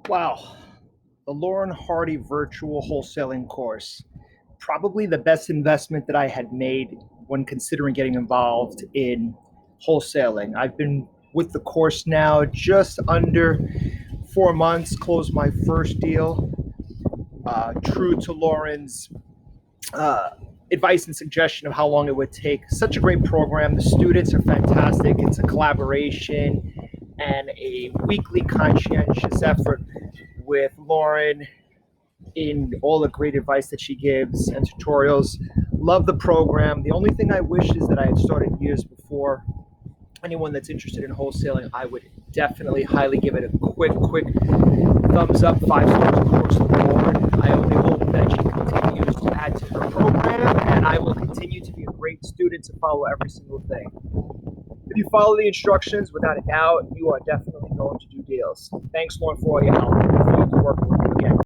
Wow, the Lauren Hardy virtual wholesaling course. Probably the best investment that I had made when considering getting involved in wholesaling. I've been with the course now just under 4 months, closed my first deal. True to Lauren's uh, advice and suggestion of how long it would take. Such a great program. The students are fantastic. It's a collaboration and a weekly conscientious effort with Lauren in all the great advice that she gives and tutorials. Love the program. The only thing I wish is that I had started years before. Anyone that's interested in wholesaling, I would definitely highly give it a quick thumbs up, 5 stars across the board. I only hope that she continues to add to her program, and I will continue to be a great student to follow every single thing. If you follow the instructions, without a doubt, you are definitely going to do deals. Thanks, Lauren, for all your help.